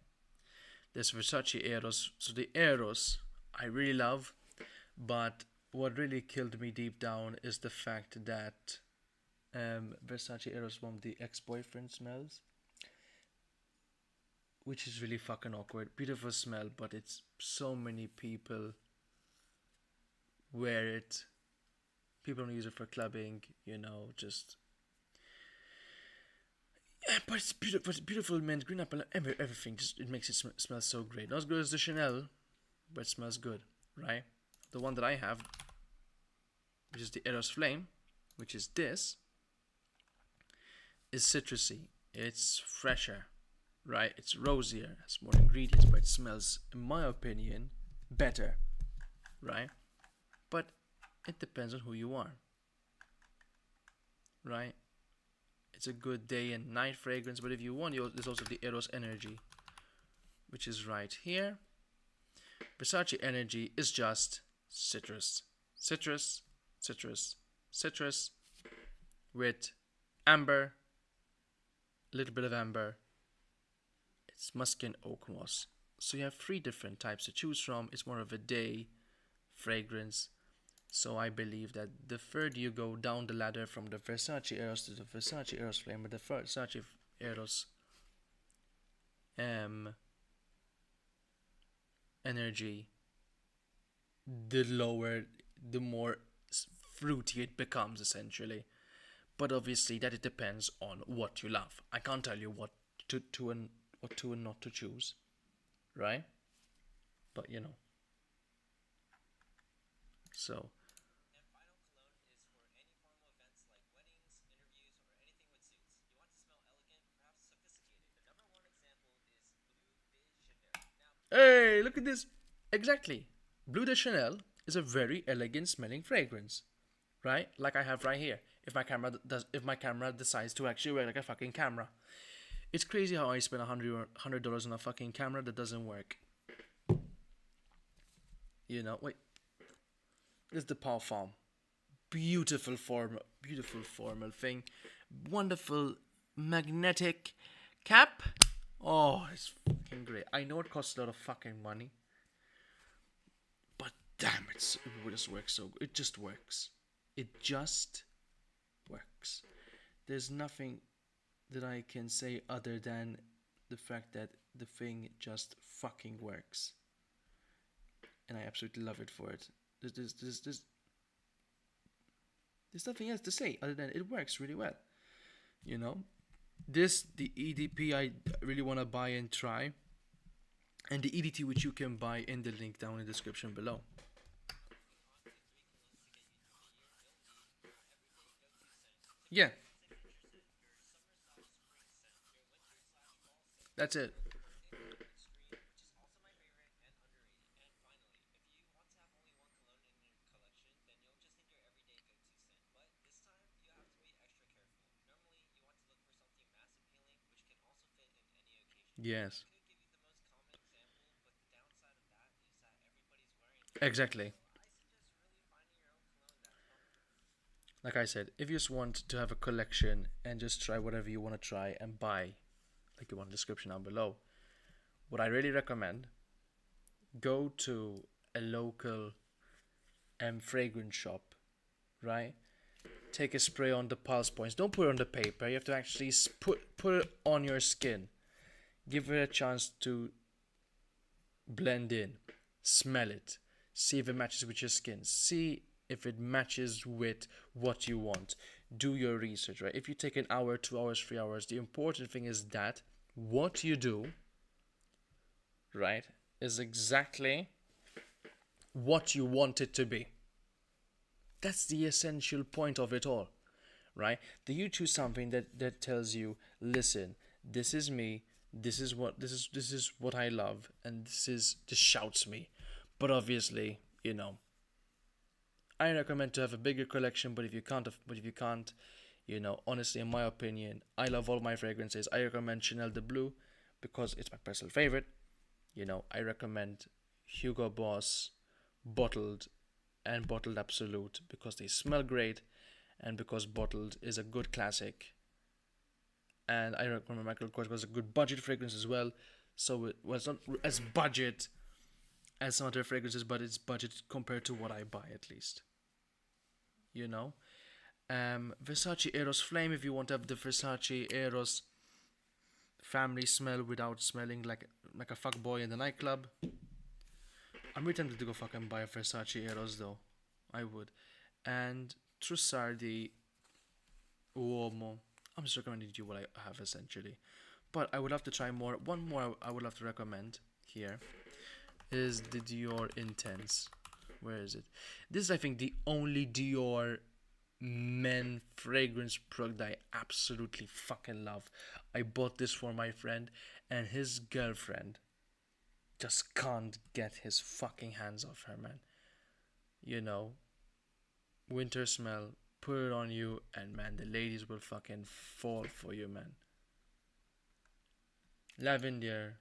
[SPEAKER 1] There's Versace Eros. So the Eros I really love, but what really killed me deep down is the fact that Versace Eros one of the ex-boyfriend smells, which is really fucking awkward. Beautiful smell, but it's so many people wear it. People don't use it for clubbing, you know, just But it's beautiful mint, green apple, everything. Just it makes it smell so great. Not as good as the Chanel, but it smells good, right? The one that I have, which is the Eros Flame, which is this, is citrusy. It's fresher, right? It's rosier, has more ingredients, but it smells, in my opinion, better, right? But it depends on who you are, right? It's a good day and night fragrance, but if you want, there's also the Eros Energy, which is right here. Versace Energy is just citrus, citrus, citrus, citrus, with amber, a little bit of amber. It's musk and oak moss. So you have 3 different types to choose from. It's more of a day fragrance. So I believe that the further you go down the ladder from the Versace Eros to the Versace Eros Flame, or the Versace Eros Energy, the lower, the more fruity it becomes, essentially. But obviously that it depends on what you love. I can't tell you what to and not to choose, right? But you know. So hey, look at this. Exactly. Bleu de Chanel is a very elegant smelling fragrance, right? Like I have right here. If my camera decides to actually work like a fucking camera, it's crazy how I spend $100 on a fucking camera that doesn't work. You know, wait. This is the parfum. Beautiful formal thing. Wonderful magnetic cap. Oh, it's fucking great. I know it costs a lot of fucking money, but damn, it just works so good. It just works. It just works. There's nothing that I can say other than the fact that the thing just fucking works, and I absolutely love it for it. There's nothing else to say other than it works really well. You know, the EDP I really want to buy and try, and the EDT which you can buy in the link down in the description below. Yeah, that's it. Yes, exactly. Like I said, if you just want to have a collection and just try whatever you want to try and buy, like you want the description down below, what I really recommend, go to a local fragrance shop, right? Take a spray on the pulse points. Don't put it on the paper. You have to actually put it on your skin. Give it a chance to blend in. Smell it. See if it matches with your skin. See if it matches with what you want. Do your research, right? If you take an hour, 2 hours, 3 hours, the important thing is that what you do, right, is exactly what you want it to be. That's the essential point of it all, right? Do you choose something that tells you, listen, this is me, this is what I love, and this shouts me. But obviously, I recommend to have a bigger collection. But if you can't, honestly, in my opinion, I love all my fragrances. I recommend Chanel de Bleu because it's my personal favorite. I recommend Hugo Boss bottled and bottled Absolute because they smell great and because bottled is a good classic. And I recommend Micheal because it was a good budget fragrance as well. So it was not as budget as some other fragrances, but it's budget compared to what I buy at least. You know, Versace Eros Flame if you want to have the Versace Eros family smell without smelling like a fuck boy in the nightclub. I'm really tempted to go fucking buy a Versace Eros though. I would. And Trussardi Uomo. I'm just recommending you what I have essentially. But I would love to try more. One more I would love to recommend here is the Dior Intense. Where is it? This is, I think, the only Dior men fragrance product I absolutely fucking love. I bought this for my friend, and his girlfriend just can't get his fucking hands off her, man. You know, winter smell, put it on you, and man, the ladies will fucking fall for you, man. Lavender,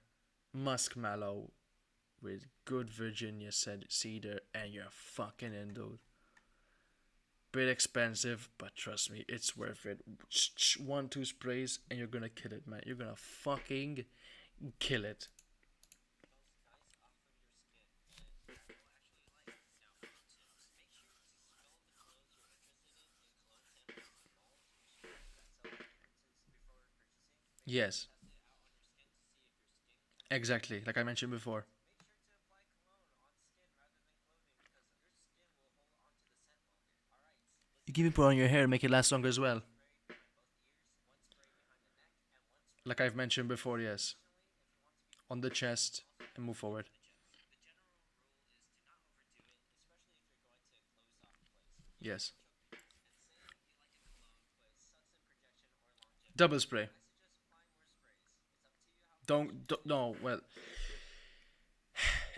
[SPEAKER 1] musk mallow with good Virginia cedar, and you're fucking in, dude. Bit expensive, but trust me, it's worth it. 1, 2 sprays, and you're gonna kill it, man. You're gonna fucking kill it. Yes, exactly. Like I mentioned before. You can even put on your hair, make it last longer as well. Like I've mentioned before, yes. On the chest and move forward. Yes. Double spray. Don't no. Well,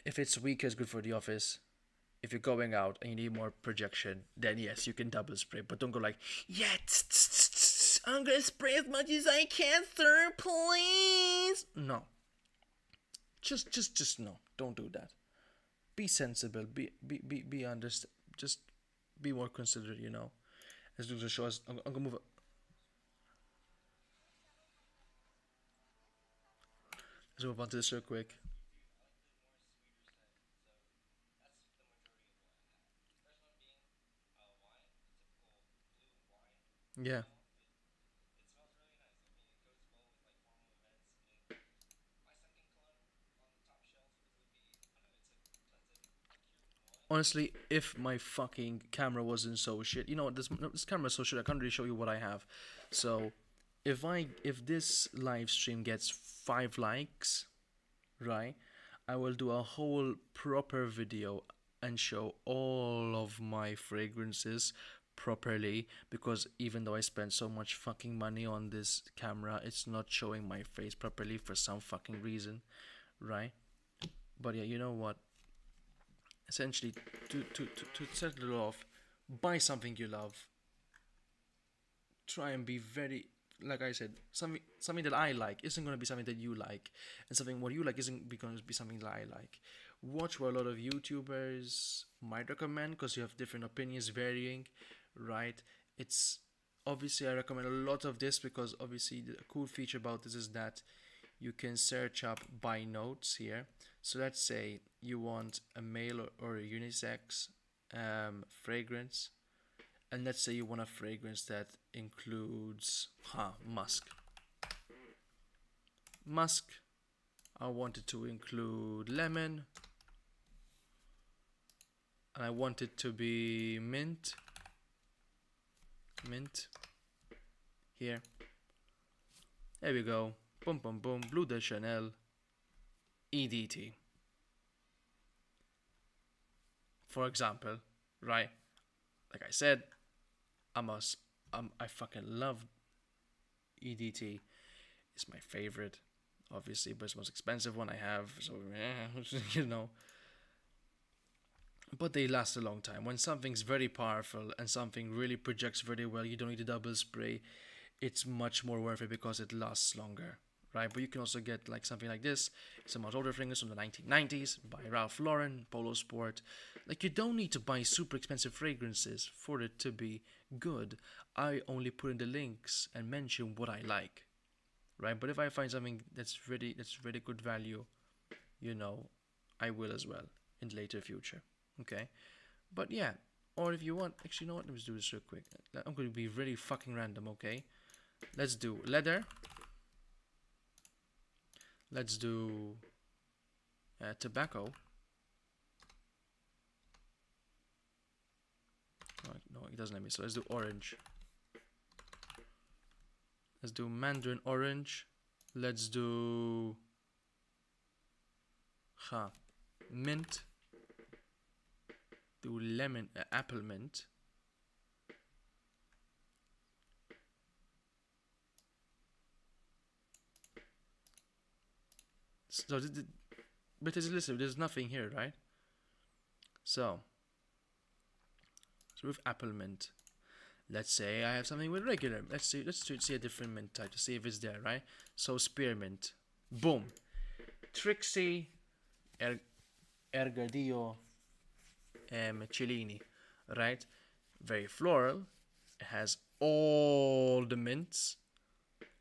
[SPEAKER 1] if it's weak, it's good for the office. If you're going out and you need more projection, then yes, you can double spray. But don't go like, yeah, I'm gonna spray as much as I can, sir, please. No, just no. Don't do that. Be sensible. Be understand. Just be more considerate. You know. Let's do the show. I'm gonna move. Let's move on to this real quick. Yeah. Honestly, if my fucking camera wasn't so shit, you know what? This camera's so shit. I can't really show you what I have. So, if this live stream gets 5 likes, right, I will do a whole proper video and show all of my fragrances properly, because even though I spent so much fucking money on this camera, it's not showing my face properly for some fucking reason, right? But yeah, you know what? Essentially, to set it off, buy something you love. Try and be very, like I said, something that I like isn't going to be something that you like, and something what you like isn't going to be something that I like. Watch what a lot of YouTubers might recommend, because you have different opinions varying, right? It's obviously I recommend a lot of this because obviously the cool feature about this is that you can search up by notes here. So let's say you want a male or a unisex fragrance, and let's say you want a fragrance that includes musk. Musk. I want it to include lemon, and I want it to be mint. Mint. Here. There we go. Boom, boom, boom. Bleu de Chanel EDT. For example, right? Like I said, I fucking love EDT. It's my favorite, obviously, but it's the most expensive one I have. So you know, but they last a long time. When something's very powerful and something really projects very well, you don't need a double spray. It's much more worth it because it lasts longer, right? But you can also get like something like this. It's a much older fragrance from the 1990s by Ralph Lauren, Polo Sport. Like, you don't need to buy super expensive fragrances for it to be good. I only put in the links and mention what I like, right? But if I find something that's really good value, you know, I will as well in the later future. Okay, but yeah. Or if you want, actually, you know what? Let's do this real quick. I'm going to be really fucking random. Okay, let's do leather. Let's do tobacco. No, it doesn't let me. So let's do orange. Let's do mandarin orange. Let's do mint. Do lemon, apple mint. So, but listen, there's nothing here, right? So with apple mint. Let's say I have something with regular. Let's see a different mint type to see if it's there, right? So spearmint. Boom. Trixie Ergadillo Cellini, right? Very floral. It has all the mints,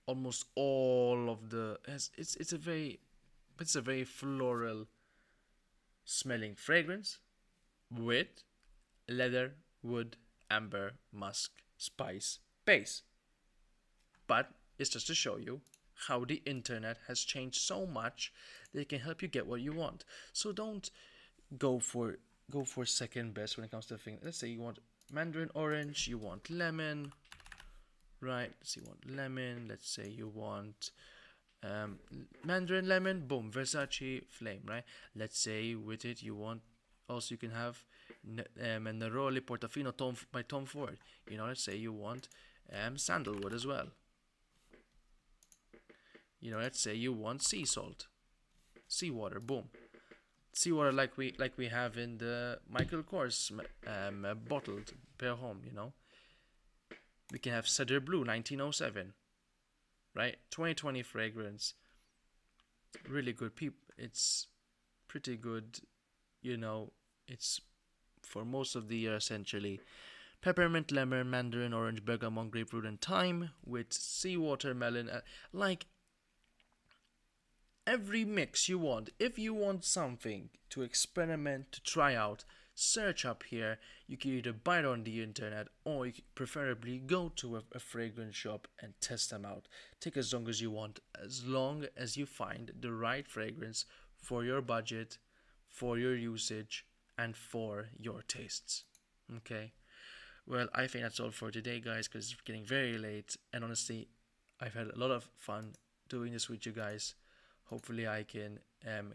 [SPEAKER 1] almost all of the. It's a very floral smelling fragrance with leather, wood, amber, musk, spice, base. But it's just to show you how the internet has changed so much that it can help you get what you want. So don't go for second best when it comes to the thing. Let's say you want mandarin orange, you want lemon, right? Let's say you want lemon. Let's say you want mandarin lemon. Boom, Versace flame, right? Let's say with it you want. Also, you can have Neroli Portofino by Tom Ford. You know, let's say you want sandalwood as well. You know, let's say you want sea salt, seawater. Boom, seawater like we have in the Micheal Kors bottled per Homme. You know, we can have Cedar Blue 1907, right? 2020 fragrance, really good. It's pretty good. You know, it's for most of the year essentially. Peppermint, lemon, mandarin, orange, bergamot, grapefruit, and thyme with seawater, melon. Like every mix you want. If you want something to experiment, to try out, search up here. You can either buy it on the internet or you can preferably go to a fragrance shop and test them out. Take as long as you want, as long as you find the right fragrance for your budget, for your usage, and for your tastes. Okay? Well, I think that's all for today, guys, because it's getting very late. And honestly, I've had a lot of fun doing this with you guys. Hopefully, I can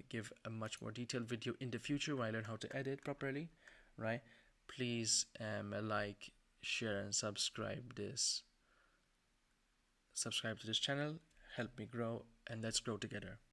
[SPEAKER 1] give a much more detailed video in the future when I learn how to edit properly, right? Please like, share, and subscribe to this channel. Help me grow, and let's grow together.